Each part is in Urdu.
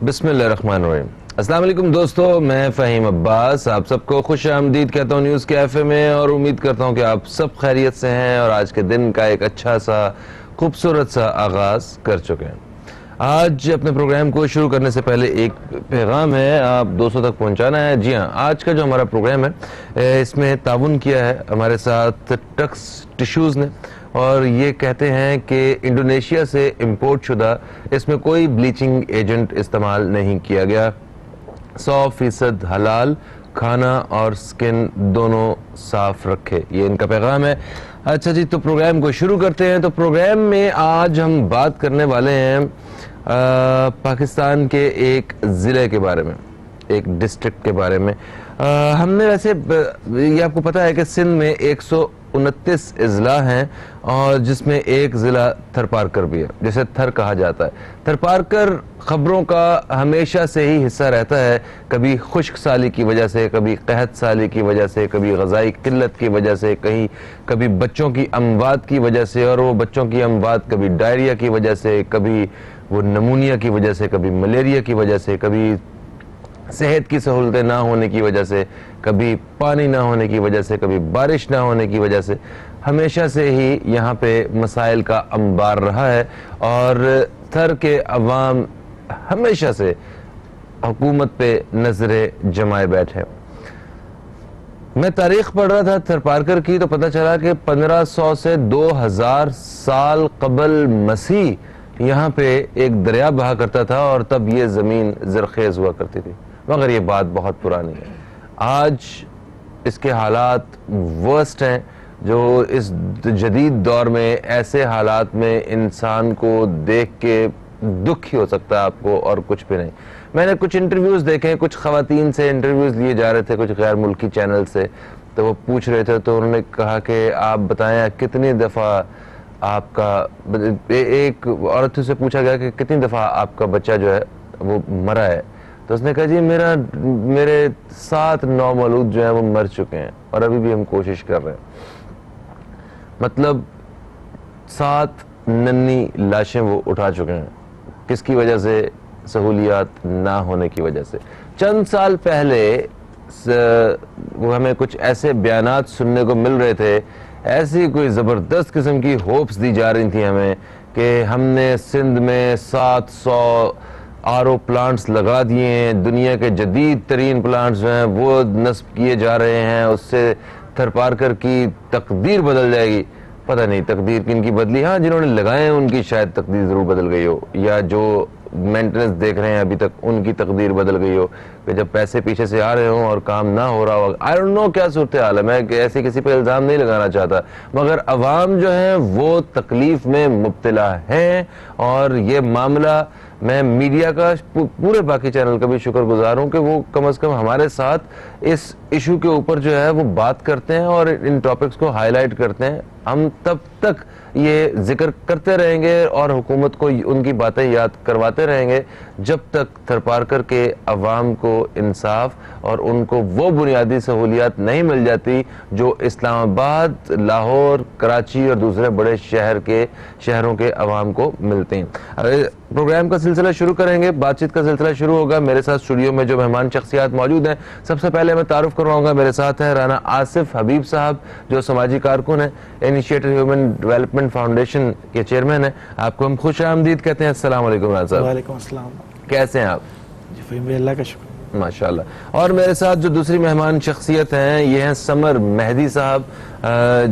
بسم اللہ الرحمن الرحیم۔ السلام علیکم دوستو، میں فہیم عباس آپ سب کو خوش آمدید کہتا ہوں نیوز کیفے میں، اور امید کرتا ہوں کہ آپ سب خیریت سے ہیں اور آج کے دن کا ایک اچھا سا خوبصورت سا آغاز کر چکے ہیں۔ آج اپنے پروگرام کو شروع کرنے سے پہلے ایک پیغام ہے آپ دوستوں تک پہنچانا ہے۔ جی ہاں، آج کا جو ہمارا پروگرام ہے اس میں تعاون کیا ہے ہمارے ساتھ ٹکس ٹیشوز نے، اور یہ کہتے ہیں کہ انڈونیشیا سے امپورٹ شدہ اس میں کوئی بلیچنگ ایجنٹ استعمال نہیں کیا گیا، 100% حلال، کھانا اور سکن دونوں صاف رکھے، یہ ان کا پیغام ہے۔ اچھا جی، تو پروگرام کو شروع کرتے ہیں۔ تو پروگرام میں آج ہم بات کرنے والے ہیں پاکستان کے ایک ضلع کے بارے میں، ایک ڈسٹرکٹ کے بارے میں۔ ہم نے ویسے یہ آپ کو پتا ہے کہ سندھ میں 129 اضلاع ہیں، اور جس میں ایک ضلع تھرپارکر بھی ہے، جسے تھر کہا جاتا ہے۔ تھرپارکر خبروں کا ہمیشہ سے ہی حصہ رہتا ہے، کبھی خشک سالی کی وجہ سے، کبھی قحط سالی کی وجہ سے، کبھی غذائی قلت کی وجہ سے، کبھی بچوں کی اموات کی وجہ سے، اور وہ بچوں کی اموات کبھی ڈائریا کی وجہ سے، کبھی وہ نمونیا کی وجہ سے، کبھی ملیریا کی وجہ سے، کبھی صحت کی سہولتیں نہ ہونے کی وجہ سے، کبھی پانی نہ ہونے کی وجہ سے، کبھی بارش نہ ہونے کی وجہ سے۔ ہمیشہ سے ہی یہاں پہ مسائل کا انبار رہا ہے، اور تھر کے عوام ہمیشہ سے حکومت پہ نظریں جمائے بیٹھے۔ میں تاریخ پڑھ رہا تھا تھرپارکر کی، تو پتہ چلا کہ 1500 سے 2000 سال قبل مسیح یہاں پہ ایک دریا بہا کرتا تھا، اور تب یہ زمین زرخیز ہوا کرتی تھی، مگر یہ بات بہت پرانی ہے۔ آج اس کے حالات ورسٹ ہیں، جو اس جدید دور میں ایسے حالات میں انسان کو دیکھ کے دکھ ہی ہو سکتا ہے آپ کو، اور کچھ بھی نہیں۔ میں نے کچھ انٹرویوز دیکھے، کچھ خواتین سے انٹرویوز لیے جا رہے تھے، کچھ غیر ملکی چینل سے، تو وہ پوچھ رہے تھے، تو انہوں نے کہا کہ آپ بتائیں کتنی دفعہ آپ کا، ایک عورت سے پوچھا گیا کہ کتنی دفعہ آپ کا بچہ جو ہے وہ مرا ہے، تو اس نے کہا جی میرے 7 نومولود جو ہیں وہ مر چکے ہیں، اور ابھی بھی ہم کوشش کر رہے ہیں۔ مطلب 7 ننھی لاشیں وہ اٹھا چکے ہیں، کس کی وجہ سے؟ سہولیات نہ ہونے کی وجہ سے۔ چند سال پہلے وہ ہمیں کچھ ایسے بیانات سننے کو مل رہے تھے، ایسی کوئی زبردست قسم کی ہوپس دی جا رہی تھیں ہمیں کہ ہم نے سندھ میں 700 RO پلانٹس لگا دیے ہیں، دنیا کے جدید ترین پلانٹس جو ہیں وہ نصب کیے جا رہے ہیں، اس سے تھرپارکر کی تقدیر بدل جائے گی۔ پتہ نہیں تقدیر کن کی بدلی، ہاں جنہوں نے لگائے ہیں ان کی شاید تقدیر ضرور بدل گئی ہو، یا جو مینٹننس دیکھ رہے ہیں ابھی تک ان کی تقدیر بدل گئی ہو، کہ جب پیسے پیچھے سے آ رہے ہوں اور کام نہ ہو رہا ہو۔ I don't know کیا صورتحال ہے، میں ایسے کسی پہ الزام نہیں لگانا چاہتا، مگر عوام جو ہیں وہ تکلیف میں مبتلا ہیں، اور یہ معاملہ میں میڈیا کا، پورے باقی چینل کا بھی شکر گزار ہوں کہ وہ کم از کم ہمارے ساتھ اس ایشو کے اوپر جو ہے وہ بات کرتے ہیں اور ان ٹاپکس کو ہائی لائٹ کرتے ہیں۔ ہم تب تک یہ ذکر کرتے رہیں گے اور حکومت کو ان کی باتیں یاد کرواتے رہیں گے جب تک تھرپارکر کے عوام کو انصاف اور ان کو وہ بنیادی سہولیات نہیں مل جاتی جو اسلام آباد، لاہور، کراچی اور دوسرے بڑے شہروں کے عوام کو ملتے ہیں۔ پروگرام کا سلسلہ شروع کریں گے، بات چیت کا سلسلہ شروع ہوگا۔ میرے ساتھ اسٹوڈیو میں جو مہمان شخصیات موجود ہیں، سب سے پہلے میں تعارف کرواؤں گا، میرے ساتھ ہیں رانا آصف حبیب صاحب، جو سماجی کارکن ہیں، انیشیٹو ہیومن ڈیولپمنٹ فاؤنڈیشن کے چیئرمین ہیں۔ آپ کو ہم خوش آمدید کہتے ہیں۔ السلام علیکم رانا صاحب۔ وعلیکم السلام۔ کیسے ہیں آپ؟ جی فہیم بھائی، اللہ کا شکر۔ ماشاءاللہ۔ اور میرے ساتھ جو دوسری مہمان شخصیت ہیں، یہ ہیں سمر مہدی صاحب،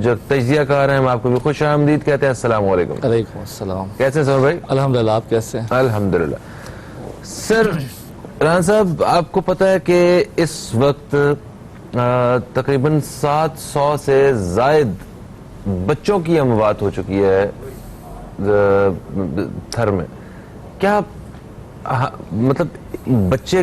جو تجزیہ کار ہیں، ہم آپ کو بھی خوش آمدید کہتے ہیں۔ السلام علیکم۔ علیکم السلام۔ کیسے ہیں سمر بھائی؟ الحمدللہ، آپ کیسے ہیں؟ الحمدللہ۔ سر رانا صاحب، آپ کو پتہ ہے کہ اس وقت تقریباً 700 سے زائد بچوں کی اموات ہو چکی ہے تھر میں۔ کیا مطلب بچے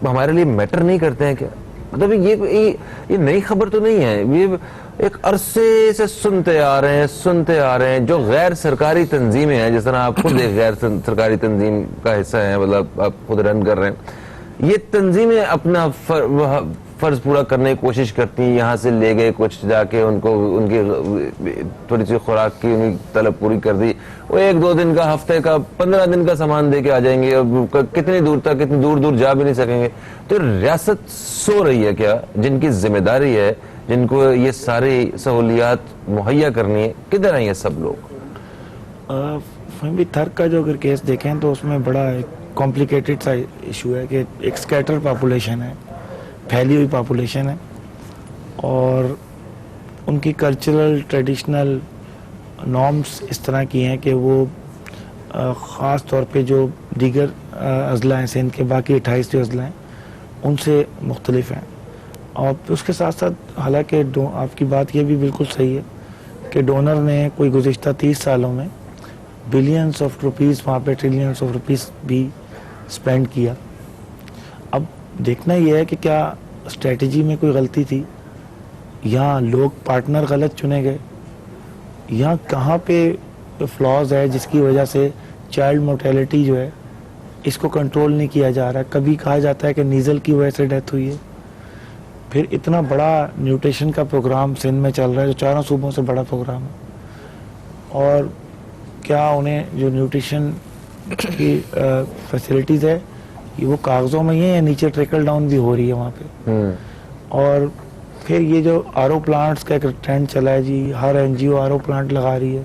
ہمارے لیے میٹر نہیں کرتے ہیں کیا؟ مطلب یہ نئی خبر تو نہیں ہے، یہ ایک عرصے سے سنتے آ رہے ہیں۔ جو غیر سرکاری تنظیمیں ہیں، جس طرح آپ خود ایک غیر سرکاری تنظیم کا حصہ ہیں، مطلب آپ خود رن کر رہے ہیں، یہ تنظیمیں اپنا فرض پورا کرنے کی کوشش کرتی ہیں۔ یہاں سے لے گئے کچھ، جا کے ان کی تھوڑی سی خوراک کی طلب پوری کر دی، وہ 1-2 دن کا, ہفتے کا, 15 دن کا سامان دے کے آ جائیں گے, کتنی دور تک, کتنی دور دور جا بھی نہیں سکیں گے. تو ریاست سو رہی ہے کیا؟ جن کی ذمہ داری ہے, جن کو یہ ساری سہولیات مہیا کرنی ہے, کدھر ہیں یہ سب لوگ؟ فہمی تھرک کا جو اگر کیس دیکھیں تو اس میں بڑا کمپلیکیٹڈ سا ایشو ہے کہ ایک اسکیٹر پاپولیشن ہے, پھیلی ہوئی پاپولیشن ہے, اور ان کی کلچرل ٹریڈیشنل نارمز اس طرح کی ہیں کہ وہ خاص طور پہ جو دیگر اضلاع ہیں سندھ کے, باقی 28 جو اضلاع ہیں ان سے مختلف ہیں. اور اس کے ساتھ ساتھ حالانکہ آپ کی بات یہ بھی بالکل صحیح ہے کہ ڈونر نے کوئی گزشتہ 30 سالوں میں بلینز آف روپیز, وہاں پہ ٹریلینز آف روپیز بھی سپینڈ کیا. اب دیکھنا یہ ہے کہ کیا اسٹریٹجی میں کوئی غلطی تھی, یا لوگ پارٹنر غلط چنے گئے, یا کہاں پہ فلاز ہے جس کی وجہ سے چائلڈ مورٹیلٹی جو ہے اس کو کنٹرول نہیں کیا جا رہا. کبھی کہا جاتا ہے کہ نیزل کی وجہ سے ڈیتھ ہوئی ہے, پھر اتنا بڑا نیوٹریشن کا پروگرام سندھ میں چل رہا ہے جو 4 صوبوں سے بڑا پروگرام ہے, اور کیا انہیں جو نیوٹریشن کی فیسلٹیز ہے یہ وہ کاغذوں میں ہی ہے یا نیچے ٹریکل ڈاؤن بھی ہو رہی ہے وہاں پہ. اور پھر یہ جو RO پلانٹس کا ایک ٹرینڈ چلا ہے جی, ہر NGO RO پلانٹ لگا رہی ہے,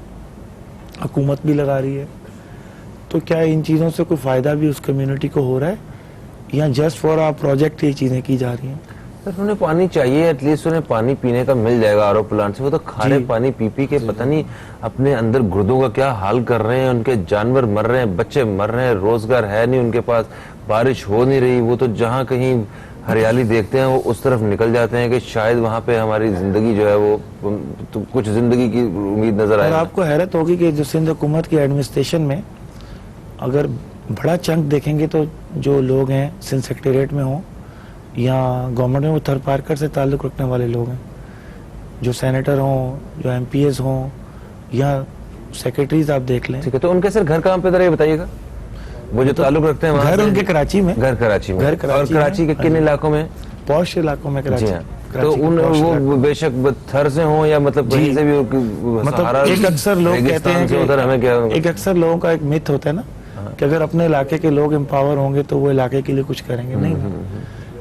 حکومت بھی لگا رہی ہے, تو کیا ان چیزوں سے کوئی فائدہ بھی اس کمیونٹی کو ہو رہا ہے یا جسٹ فار آ پروجیکٹ یہ چیزیں کی جا رہی ہیں؟ سر انہیں پانی چاہیے, ایٹ لیسٹ انہیں پانی پینے کا مل جائے گا RO پلانٹ سے. وہ تو کھارے پانی پی پی کے پتہ نہیں اپنے اندر گردوں کا کیا حال کر رہے ہیں, ان کے جانور مر رہے ہیں, بچے مر رہے ہیں, روزگار ہے نہیں ان کے پاس, بارش ہو نہیں رہی, وہ تو جہاں کہیں ہریالی دیکھتے ہیں وہ اس طرف نکل جاتے ہیں کہ شاید وہاں پہ ہماری زندگی جو ہے وہ کچھ زندگی کی امید نظر آئے. اور آپ کو حیرت ہوگی کہ جو سندھ حکومت کی ایڈمنسٹریشن میں اگر بڑا چنک دیکھیں گے تو جو لوگ ہیں سندھ سیکٹریٹ میں ہوں یا گورنمنٹ میں, وہ تھر پارکر سے تعلق رکھنے والے لوگ ہیں, جو سینیٹر ہوں, جو MPs ہوں یا سیکرٹریز آپ دیکھ لیں. ٹھیک ہے, تو ان کے سر گھر کہاں پہ ذرا یہ بتائیے گا, وہ جو تعلق رکھتے ہیں گھر ان کے کراچی میں, گھر کراچی میں, اور کراچی کے کن علاقوں میں؟ پوش علاقوں میں کراچی. تو وہ بے شک تھر سے ہوں یا مطلب کہیں سے بھی, مطلب ایک اکثر لوگ کہتے ہیں کہ ایک اکثر لوگوں کا ایک مت ہوتا ہے نا کہ اگر اپنے علاقے کے لوگ امپاور ہوں گے تو وہ علاقے کے لیے کچھ کریں گے. نہیں,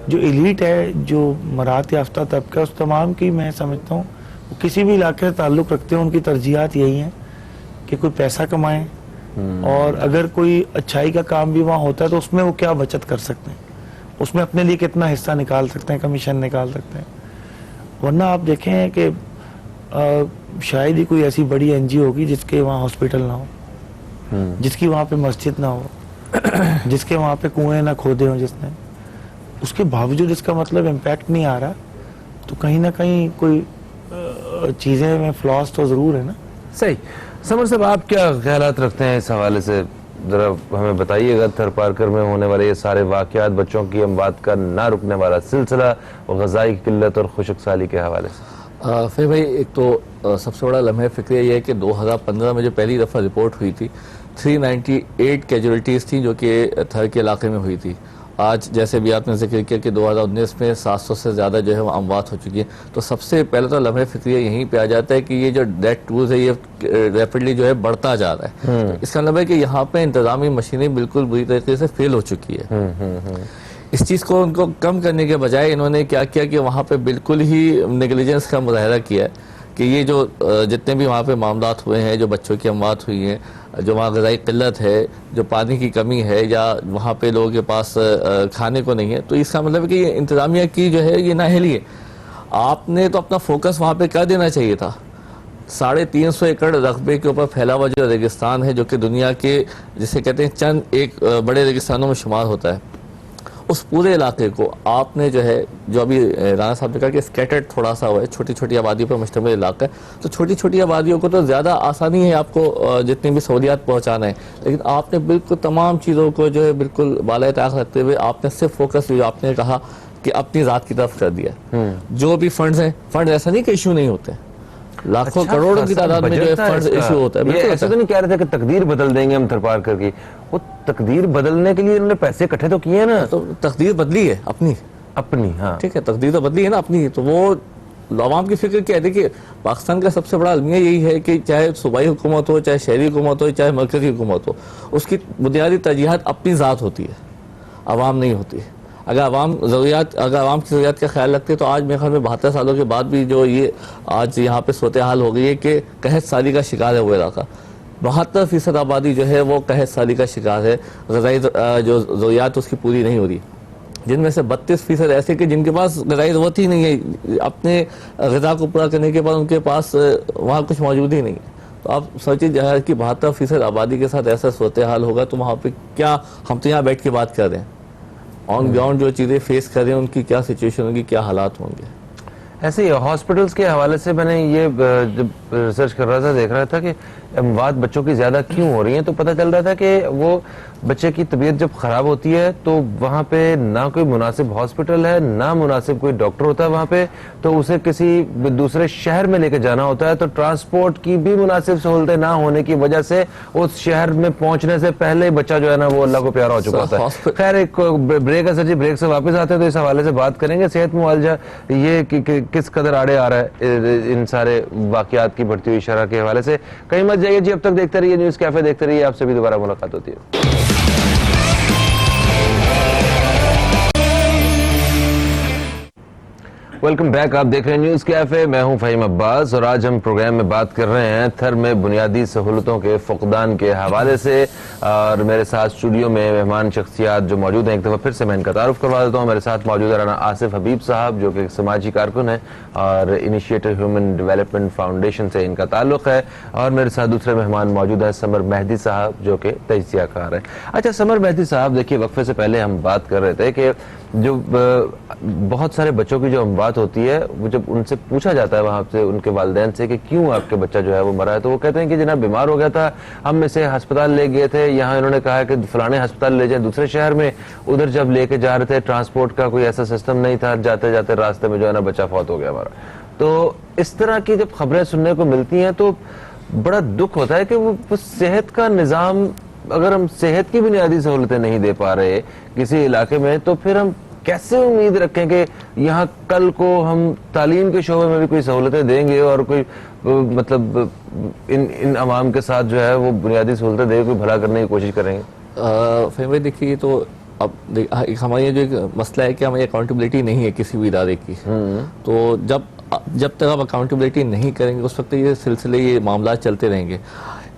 جو ایلیٹ ہے, جو مراعات یافتہ طبقہ, اس تمام کی میں سمجھتا ہوں کسی بھی علاقے سے تعلق رکھتے ہیں ان کی ترجیحات یہی ہیں کہ کوئی پیسہ کمائیں, اور اگر کوئی اچھائی کا کام بھی وہاں ہوتا ہے تو اس میں وہ کیا بچت کر سکتے ہیں, اس میں اپنے لیے کتنا حصہ نکال سکتے ہیں, کمیشن نکال سکتے ہیں. ورنہ آپ دیکھیں کہ شاید ہی کوئی ایسی بڑی NGO ہوگی جس کے وہاں ہاسپٹل نہ ہو, جس کی وہاں پہ مسجد نہ ہو, جس کے وہاں پہ کنویں نہ کھودے ہوں جس نے, اس کے باوجود اس کا مطلب امپیکٹ نہیں آ رہا, تو کہیں نہ کہیں کوئی چیزیں میں فلاس تو ضرور ہے نا. صحیح. سمر صاحب آپ کیا خیالات رکھتے ہیں اس حوالے سے, ذرا ہمیں بتائیے گا. تھر پارکر میں ہونے والے یہ سارے واقعات, بچوں کی اموات کا نہ رکنے والا سلسلہ, اور غذائی قلت اور خشک سالی کے حوالے سے. پھر بھائی ایک تو سب سے بڑا لمحہ فکر یہ ہے کہ 2015 میں جو پہلی دفعہ رپورٹ ہوئی تھی 398 کیجولیٹیز تھیں جو کہ تھر کے علاقے میں ہوئی تھی. آج جیسے بھی آپ نے ذکر کیا کہ 2019 میں 700 سے زیادہ جو ہے وہ اموات ہو چکی ہیں. تو سب سے پہلے تو لمحہ فکریہ یہیں پہ آ جاتا ہے کہ یہ جو ڈیتھ ٹولز ہے یہ ریپڈلی جو ہے بڑھتا جا رہا ہے. اس کا مطلب ہے کہ یہاں پہ انتظامی مشینیں بالکل بری طریقے سے فیل ہو چکی ہے. اس چیز کو ان کو کم کرنے کے بجائے انہوں نے کیا کیا کہ وہاں پہ بالکل ہی نیگلیجنس کا مظاہرہ کیا ہے کہ یہ جو جتنے بھی وہاں پہ معاملات ہوئے ہیں, جو بچوں کی اموات ہوئی ہیں, جو وہاں غذائی قلت ہے, جو پانی کی کمی ہے, یا وہاں پہ لوگوں کے پاس کھانے کو نہیں ہے, تو اس کا مطلب ہے کہ یہ انتظامیہ کی جو ہے یہ نااہلی ہے. آپ نے تو اپنا فوکس وہاں پہ کر دینا چاہیے تھا. 350 ایکڑ رقبے کے اوپر پھیلا ہوا جو ریگستان ہے, جو کہ دنیا کے جسے کہتے ہیں چند ایک بڑے ریگستانوں میں شمار ہوتا ہے, اس پورے علاقے کو آپ نے جو ہے, جو ابھی رانا صاحب نے کہا کہ اسکیٹرڈ تھوڑا سا ہوا ہے, چھوٹی چھوٹی آبادی پر مشتمل علاقہ ہے, تو چھوٹی چھوٹی آبادیوں کو تو زیادہ آسانی ہے آپ کو جتنی بھی سہولیات پہنچانا ہے, لیکن آپ نے بالکل تمام چیزوں کو جو ہے بالکل بالائے طاق رکھتے ہوئے آپ نے صرف فوکس جو آپ نے کہا کہ اپنی ذات کی طرف کر دیا. جو بھی فنڈز ہیں, فنڈ ایسا نہیں کہ ایشو نہیں ہوتے, لاکھوں کروڑوں کی تعداد میں جو ہے فنڈز ایشو ہوتا ہے. یہ ایسا تو نہیں کہہ رہے تھے کہ تقدیر بدل دیں گے ہم تھر پارکر کی, وہ تقدیر بدلنے کے لیے انہوں نے پیسے اکٹھے تو کیے نا. تو تقدیر بدلی ہے اپنی, ہاں ٹھیک ہے, تقدیر تو بدلی ہے نا اپنی, تو وہ عوام کی فکر کیا ہے؟ دیکھیے پاکستان کا سب سے بڑا المیہ یہی ہے کہ چاہے صوبائی حکومت ہو، چاہے شہری حکومت ہو، چاہے مرکزی حکومت ہو، اس کی بنیادی ترجیحات اپنی ذات ہوتی ہے، عوام نہیں ہوتی ہے۔ اگر عوام کی ضروریات کا خیال رکھتے تو آج میرے خیال میں 72 سالوں کے بعد بھی جو یہ آج یہاں پہ صورتحال ہو گئی ہے کہ قحط سالی کا شکار ہے وہ علاقہ، 72% آبادی جو ہے وہ قحط سالی کا شکار ہے، غذائی جو ضروریات اس کی پوری نہیں ہو رہی، جن میں سے 32% ایسے کہ جن کے پاس غذائی ضرورت ہی نہیں ہے، اپنے غذا کو پورا کرنے کے بعد ان کے پاس وہاں کچھ موجود ہی نہیں ہے۔ تو آپ سوچیں جہاں کی 72% آبادی کے ساتھ ایسا صورتحال ہوگا تو وہاں پہ کیا، ہم تو یہاں بیٹھ کے بات کر رہے ہیں، آن گراؤنڈ جو چیزیں فیس کر رہے ہیں ان کی کیا سچویشن ہوگی، کیا حالات ہوں گے۔ ایسے ہی ہاسپٹلس کے حوالے سے میں نے یہ جب ریسرچ کر رہا تھا دیکھ رہا تھا کہ اموات بچوں کی زیادہ کیوں ہو رہی ہیں، تو پتہ چل رہا تھا کہ وہ بچے کی طبیعت جب خراب ہوتی ہے تو وہاں پہ نہ کوئی مناسب ہاسپٹل ہے، نہ مناسب کوئی ڈاکٹر ہوتا ہے وہاں پہ، تو اسے کسی دوسرے شہر میں لے کے جانا ہوتا ہے، تو ٹرانسپورٹ کی بھی مناسب سہولتیں نہ ہونے کی وجہ سے اس شہر میں پہنچنے سے پہلے بچہ جو ہے نا وہ اللہ کو پیارا ہو چکا ہوتا ہے۔ خیر ایک بریک ہے سر جی، بریک سے واپس آتے ہیں تو اس حوالے سے بات کریں گے صحت معالجہ یہ کس قدر آڑے آ رہا ہے ان سارے واقعات کی بڑھتی ہوئی شرح کے حوالے سے۔ کہیں مت جائیے جی، اب تک دیکھتے رہیے نیوز کیفے، دیکھتے رہیے، آپ سے بھی دوبارہ ملاقات ہوتی ہے۔ ویلکم بیک، آپ دیکھ رہے ہیں نیوز کیفے، میں ہوں فہیم عباس، اور آج ہم پروگرام میں بات کر رہے ہیں تھر میں بنیادی سہولتوں کے فقدان کے حوالے سے، اور میرے ساتھ اسٹوڈیو میں مہمان شخصیات جو موجود ہیں، ایک دفعہ پھر سے میں ان کا تعارف کروا دیتا ہوں۔ میرے ساتھ موجود ہے رانا آصف حبیب صاحب جو کہ سماجی کارکن ہیں اور انیشیٹو ہیومن ڈیولپمنٹ فاؤنڈیشن سے ان کا تعلق ہے، اور میرے ساتھ دوسرے مہمان موجود ہیں سمر مہدی صاحب جو کہ تجزیہ کار ہیں۔ اچھا سمر مہدی صاحب، دیکھیے وقفے سے پہلے ہم بات کر رہے تھے کہ جو بہت سارے بچوں کی جو اموات ہوتی ہے، وہ جب ان سے پوچھا جاتا ہے وہاں سے ان کے والدین سے کہ کیوں آپ کے بچہ جو ہے وہ مرا ہے، تو وہ کہتے ہیں کہ جناب بیمار ہو گیا تھا، ہم اسے ہسپتال لے گئے تھے، یہاں انہوں نے کہا کہ فلانے ہسپتال لے جائیں دوسرے شہر میں، ادھر جب لے کے جا رہے تھے ٹرانسپورٹ کا کوئی ایسا سسٹم نہیں تھا، جاتے جاتے راستے میں جو ہے نا بچہ فوت ہو گیا ہمارا۔ تو اس طرح کی جب خبریں سننے کو ملتی ہیں تو بڑا دکھ ہوتا ہے کہ وہ صحت کا نظام، اگر ہم صحت کی بنیادی سہولتیں نہیں دے پا رہے کسی علاقے میں، تو پھر ہم کیسے امید رکھیں کہ یہاں کل کو ہم تعلیم کے شعبے میں بھی کوئی سہولتیں دیں گے اور کوئی مطلب ان عوام کے ساتھ جو ہے وہ بنیادی سہولتیں دے کوئی بھلا کرنے کی کوشش کریں گے؟ فہم بھائی دیکھیے، تو اب ہمارے جو ایک مسئلہ ہے کہ ہماری اکاؤنٹیبلٹی نہیں ہے کسی بھی ادارے کی، تو جب تک آپ اکاؤنٹیبلٹی نہیں کریں گے اس وقت یہ سلسلے، یہ معاملات چلتے رہیں گے۔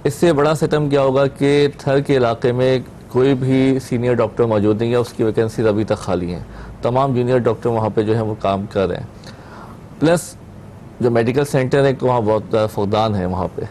اس سے بڑا ستم کیا ہوگا کہ تھر کے علاقے میں کوئی بھی سینئر ڈاکٹر موجود نہیں ہے، اس کی ویکینسیز ابھی تک خالی ہیں، تمام جونیئر ڈاکٹر وہاں پہ جو ہے وہ کام کر رہے ہیں، پلس جو میڈیکل سینٹر ہے وہاں بہت فقدان ہے وہاں پہ۔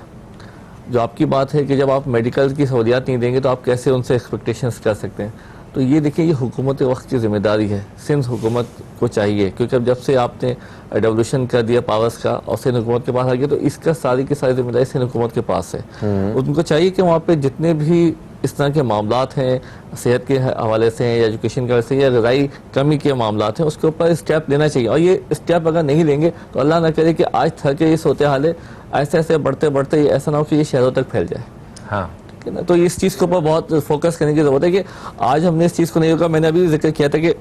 جو آپ کی بات ہے کہ جب آپ میڈیکل کی سہولیات نہیں دیں گے تو آپ کیسے ان سے ایکسپیکٹیشنز کر سکتے ہیں، تو یہ دیکھیں یہ حکومت وقت کی ذمہ داری ہے، سندھ حکومت کو چاہیے، کیونکہ اب جب سے آپ نے ڈیولوشن کر دیا پاورز کا اور سندھ حکومت کے پاس آ گیا تو اس کا ساری کی ساری ذمہ داری سندھ حکومت کے پاس ہے۔ ان کو چاہیے کہ وہاں پہ جتنے بھی اس طرح کے معاملات ہیں، صحت کے حوالے سے ہیں یا ایجوکیشن کے حوالے سے یا غذائی کمی کے معاملات ہیں، اس کے اوپر اسٹیپ لینا چاہیے، اور یہ اسٹیپ اگر نہیں لیں گے تو اللہ نہ کرے کہ آج تھر کے یہ صورتحال ہے ایسے ایسے بڑھتے بڑھتے ایسا نہ ہو کہ یہ شہروں تک پھیل جائے۔ ہاں تو اس چیز کے اوپر بہت فوکس کرنے کی ضرورت ہے کہ آج ہم نے اس چیز کو نہیں ہوگا۔ میں نے ابھی ذکر کیا تھا کہ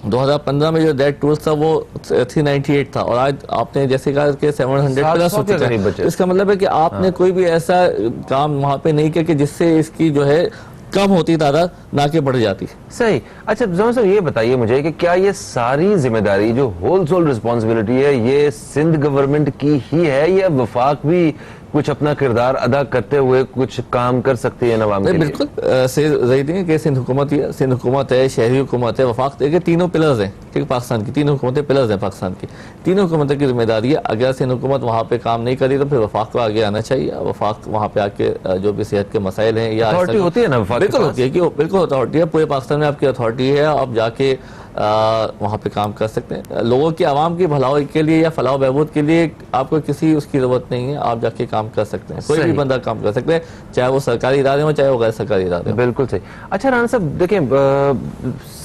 2015 میں جو ڈیتھ ٹول تھا وہ 398 تھا، اور آج آپ نے جیسے کہا کہ 700 پلس ہو چکا ہے۔ اس کا مطلب ہے کہ آپ نے کوئی بھی ایسا کام وہاں پہ نہیں کیا کہ جس سے اس کی جو ہے کم ہوتی تعداد نہ کہ بڑھ جاتی۔ صحیح۔ اچھا زمان صاحب یہ بتائیے مجھے کہ کیا یہ ساری ذمہ داری جو ہول سول رسپانسبلٹی ہے یہ سندھ گورنمنٹ کی ہی ہے یا وفاق بھی کچھ اپنا کردار ادا کرتے ہوئے کچھ کام کر سکتی ہے عوام کے لیے؟ بالکل صحیح ہے کہ سندھ حکومت ہے، شہری حکومت ہے، وفاق ہے، کہ تینوں پلرز ہیں، ٹھیک، پاکستان کی تینوں حکومتیں پلرز ہیں پاکستان کی، تینوں حکومتوں کی ذمہ داری ہے۔ اگر سندھ حکومت وہاں پہ کام نہیں کری تو پھر وفاق کو آگے آنا چاہیے، وفاق وہاں پہ آ کے جو بھی صحت کے مسائل ہیں یا اتھارٹی ہوتی ہے نا وفاق کے پاس؟ بالکل ہوتی ہے، کہ بالکل اتھارٹی ہے، پورے پاکستان میں آپ کی اتھارٹی ہے، آپ جا کے وہاں پہ کام کر سکتے ہیں۔ لوگوں کی عوام کی بھلائی کے لیے یا فلاح و بہبود کے لیے آپ کو کسی اس کی ضرورت نہیں ہے، آپ جا کے کام کر سکتے ہیں، کوئی بھی بندہ کام کر سکتے ہیں، چاہے وہ سرکاری ادارے ہوں چاہے وہ غیر سرکاری ادارے ہوں۔ بالکل صحیح۔ اچھا رانا صاحب دیکھیں،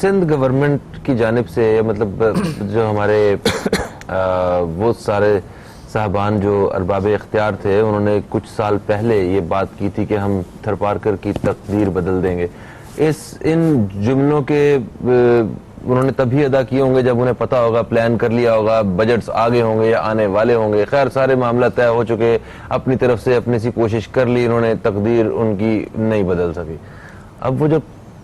سندھ گورنمنٹ کی جانب سے مطلب جو ہمارے وہ سارے صاحبان جو ارباب اختیار تھے انہوں نے کچھ سال پہلے یہ بات کی تھی کہ ہم تھر پارکر کی تقدیر بدل دیں گے، ان جملوں کے انہوں نے تبھی ادا کیے ہوں گے جب انہیں پتا ہوگا, پلان کر لیا ہوگا, بجٹس آگے ہوں گے یا آنے والے ہوں گے. خیر سارے معاملہ طے ہو چکے, اپنی طرف سے اپنی سی کوشش کر لی انہوں نے, تقدیر ان کی نہیں بدل سکی. اب وہ جو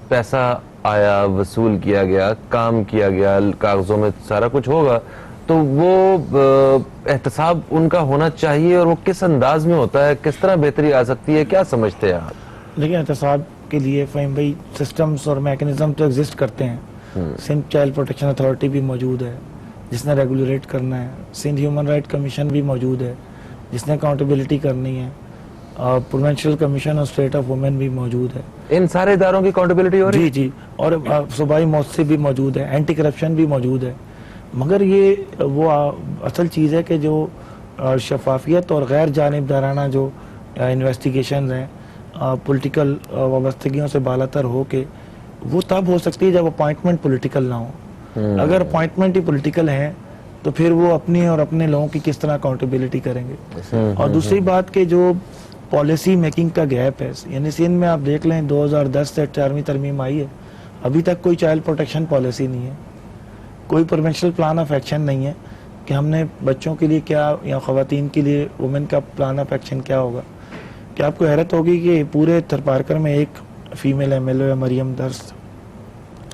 پیسہ آیا, وصول کیا گیا, کام کیا گیا, کاغذوں میں سارا کچھ ہوگا, تو وہ احتساب ان کا ہونا چاہیے, اور وہ کس انداز میں ہوتا ہے, کس طرح بہتری آ سکتی ہے, کیا سمجھتے ہیں آپ؟ لیکن احتساب کے لیے فہیم بھائی سسٹمز اور میکنزم تو ایگزسٹ کرتے ہیں. سندھ چائلڈ پروٹیکشن اتھارٹی بھی موجود ہے جس نے ریگولیٹ کرنا ہے, سندھ ہیومن رائٹ کمیشن بھی موجود ہے جس نے اکاؤنٹیبلٹی کرنی ہے, پروونشل کمیشن اور اسٹیٹ آف وومن بھی موجود ہے. ان سارے اداروں کی اکاؤنٹیبلٹی ہو رہی ہے؟ جی, اور صوبائی مؤسسے بھی موجود ہے, اینٹی کرپشن بھی موجود ہے. مگر یہ وہ اصل چیز ہے کہ جو شفافیت اور غیر جانبدارانہ جو انویسٹیگیشنز ہیں پولیٹیکل وابستگیوں سے بالاتر ہو کے, وہ تب ہو سکتی ہے جب اپوائنٹمنٹ پولیٹیکل نہ ہو. اگر اپوائنٹمنٹ ہی پولیٹیکل ہیں تو پھر وہ اپنی اور اپنے لوگوں کی کس طرح اکاؤنٹیبلٹی کریں گے. اور دوسری بات کہ جو پالیسی میکنگ کا گیپ ہے, یعنی سندھ میں آپ دیکھ لیں 2010 سے 4ویں ترمیم آئی ہے, ابھی تک کوئی چائلڈ پروٹیکشن پالیسی نہیں ہے, کوئی پروونشل پلان آف ایکشن نہیں ہے کہ ہم نے بچوں کے لیے کیا یا خواتین کے لیے وومن کا پلان آف ایکشن کیا ہوگا. کہ آپ کو حیرت ہوگی کہ پورے تھرپارکر میں ایک فیمیل ایم ایل او ہے مریم درس.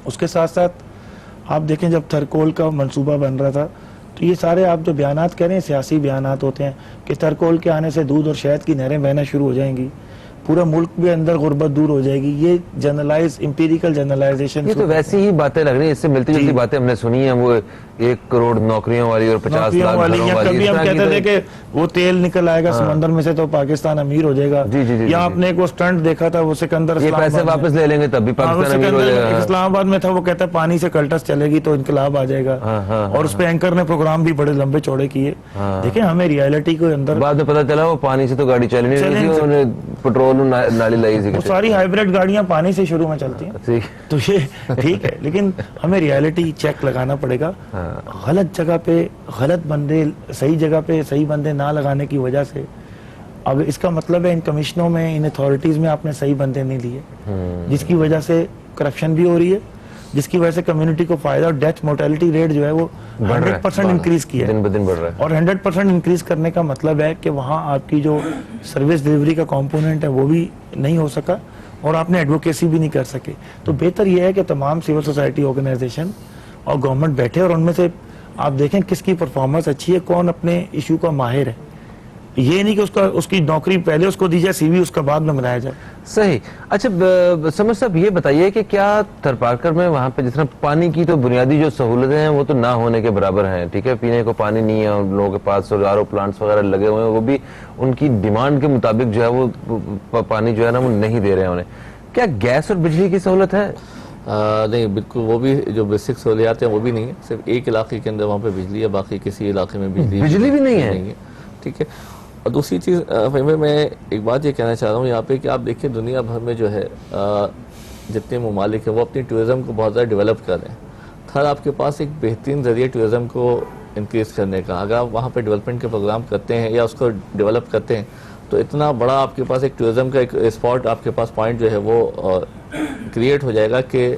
اس کے ساتھ ساتھ آپ دیکھیں جب تھرکول کا منصوبہ بن رہا تھا تو یہ سارے آپ جو بیانات کہہ رہے ہیں سیاسی بیانات ہوتے ہیں کہ تھرکول کے آنے سے دودھ اور شہد کی نہریں بہنا شروع ہو جائیں گی, پورا ملک بھی اندر غربت دور ہو جائے گی. یہ جنرلائز امپیریکل جنرلائزیشن, یہ تو ویسی ہی باتیں لگ رہی ہیں, اس سے ملتی جلتی باتیں ہم نے سنی ہیں, وہ 1 کروڑ نوکریوں والی اور 50 لاکھ گھروں والی. کبھی ہم کہتے تھے کہ وہ تیل نکل آئے گا سمندر میں سے تو پاکستان امیر ہو جائے گا, یا آپ نے ایک وہ سٹنٹ دیکھا تھا وہ سکندر, یہ پیسے واپس لے لیں گے تب بھی پاکستان امیر ہو جائے گا. اسلام آباد میں تھا, وہ کہتا ہے پانی سے کلٹس چلے گی تو انقلاب آ جائے گا, اور اس پہ اینکر نے پروگرام بھی بڑے لمبے چوڑے کیے. دیکھیں ہمیں ریالٹی کو اندر بعد میں پتا چلا وہ پانی سے تو گاڑی چل نہیں رہی تھی, انہوں نے پٹرول نالی لائی تھی. ساری ہائیبریڈ گاڑیاں پانی سے شروع میں چلتی ہیں, تو یہ ٹھیک ہے, لیکن ہمیں ریالٹی چیک لگانا پڑے گا. غلط جگہ پہ غلط بندے, صحیح جگہ پہ صحیح بندے نہ لگانے کی وجہ سے, اب اس کا مطلب ہے ان کمیشنوں میں, ان اتھارٹیز میں آپ نے صحیح بندے نہیں لیے, جس کی وجہ سے کرپشن بھی ہو رہی ہے, جس کی وجہ سے کمیونٹی کو فائدہ, اور ڈیتھ موٹیلٹی ریٹ جو ہے وہ 100% انکریز کیا ہے, دن بدن بڑھ رہا ہے. اور 100% انکریز کرنے کا مطلب ہے کہ وہاں آپ کی جو سروس ڈلیوری کا کمپوننٹ ہے وہ بھی نہیں ہو سکا, اور آپ نے ایڈوکیسی بھی نہیں کر سکے. تو بہتر یہ ہے کہ تمام سول سوسائٹی آرگنائزیشن اور گورنمنٹ بیٹھے, اور ان میں سے آپ دیکھیں کس کی پرفارمنس اچھی ہے, کون اپنے ایشو کا ماہر ہے. یہ نہیں کہ اس کی نوکری پہلے اس کو دی جائے, سی وی اس کا بعد میں بنایا جائے. صحیح. اچھا سمجھ صاحب یہ بتائیے کہ کیا تھرپارکر میں وہاں پہ جس طرح پانی کی تو بنیادی جو سہولتیں ہیں وہ تو نہ ہونے کے برابر ہیں, ٹھیک ہے, پینے کو پانی نہیں ہے, ان لوگوں کے پاس آر او پلانٹس وغیرہ لگے ہوئے ہیں, وہ بھی ان کی ڈیمانڈ کے مطابق جو ہے وہ پانی جو ہے نا وہ نہیں دے رہے ہیں انہیں. کیا گیس اور بجلی کی سہولت ہے؟ نہیں بالکل, وہ بھی جو بیسک سہولیات ہیں وہ بھی نہیں ہے. صرف ایک علاقے کے اندر وہاں پہ بجلی ہے, باقی کسی علاقے میں بجلی بھی نہیں ہے. ٹھیک ہے. اور دوسری چیز میں ایک بات یہ کہنا چاہ رہا ہوں یہاں پہ کہ آپ دیکھیں دنیا بھر میں جو ہے جتنے ممالک ہیں وہ اپنی ٹورزم کو بہت زیادہ ڈیولپ کر رہے ہیں. تھر آپ کے پاس ایک بہترین ذریعہ ٹورزم کو انکریز کرنے کا, اگر آپ وہاں پہ ڈیولپمنٹ کے پروگرام کرتے ہیں یا اس کو ڈیولپ کرتے ہیں تو اتنا بڑا آپ کے پاس ایک ٹورزم کا ایک اسپاٹ آپ کے پاس پوائنٹ جو ہے وہ کریٹ ہو جائے گا کہ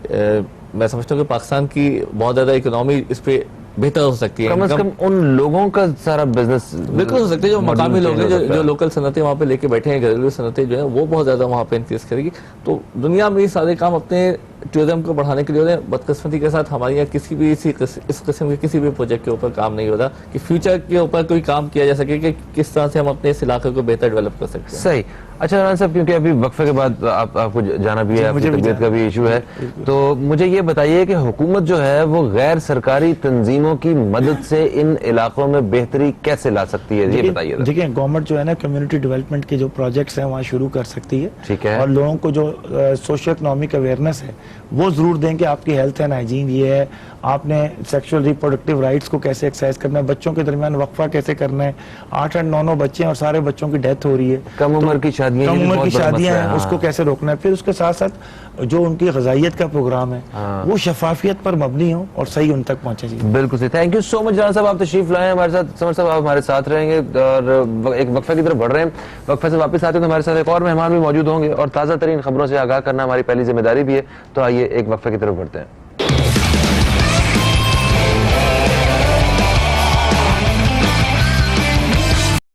میں سمجھتا ہوں کہ پاکستان کی بہت زیادہ اکنامی اس پہ بہتر ہو سکتی ہے. کم از کم ان لوگوں کا سارا بزنس بالکل ہو سکتے ہیں, جو مقامی لوگ ہیں, جو لوکل صنعتیں وہاں پہ لے کے بیٹھے ہیں, گھریلو صنعتیں جو ہیں وہ بہت زیادہ وہاں پہ انکریز کرے گی. تو دنیا میں یہ سارے کام اپنے ٹورزم کو بڑھانے کے لیے ہو رہے ہیں. بدقسمتی کے ساتھ ہمارے یہاں کسی بھی اس قسم کے کسی بھی پروجیکٹ کے اوپر کام نہیں ہو رہا کہ فیوچر کے اوپر کوئی کام کیا جا سکے کہ کس طرح سے ہم اپنے اس علاقے کو بہتر ڈیولپ کر سکتے ہیں. صحیح. اچھا عمران صاحب, کیونکہ ابھی وقفے کے بعد آپ کو جانا بھی ہے, آپ کی طبیعت کا بھی ایشو ہے, تو مجھے یہ بتائیے کہ حکومت جو ہے وہ غیر سرکاری تنظیموں کی مدد سے ان علاقوں میں بہتری کیسے لا سکتی ہے, یہ بتائیے. دیکھیں گورنمنٹ جو ہے نا کمیونٹی ڈیولپمنٹ کے جو پروجیکٹس ہیں وہاں شروع کر سکتی ہے, ٹھیک ہے, اور لوگوں کو جو سوشل اکنامک اویئرنیس ہے وہ ضرور دیں کہ آپ کی ہیلتھ اینڈ ہائیجین یہ ہے, آپ نے سیکشول ریپروڈکٹیو رائٹس کو کیسے ایکسرسائز کرنا ہے, بچوں کے درمیان وقفہ کیسے کرنا ہے. 8 اور 9 بچے ہیں اور سارے بچوں کی ڈیتھ ہو رہی ہے, کم عمر کی شادیاں ہیں, اس کو کیسے روکنا ہے. پھر اس کے ساتھ ساتھ جو ان کی غذائیت کا پروگرام ہے وہ شفافیت پر مبنی ہو اور صحیح ان تک پہنچے. جی بالکل صحیح. تھینک یو سو مچ جناب صاحب, آپ تشریف لائے ہمارے ساتھ. سمر صاحب آپ ہمارے ساتھ رہیں گے اور ایک وقفے کی طرف بڑھ رہے ہیں. وقفے سے واپس آتے ہیں تو ہمارے ساتھ ایک اور مہمان بھی موجود ہوں گے اور تازہ ترین خبروں سے آگاہ کرنا ہماری پہلی ذمہ داری بھی ہے. تو آئیے ایک وقفے کی طرف بڑھتے ہیں.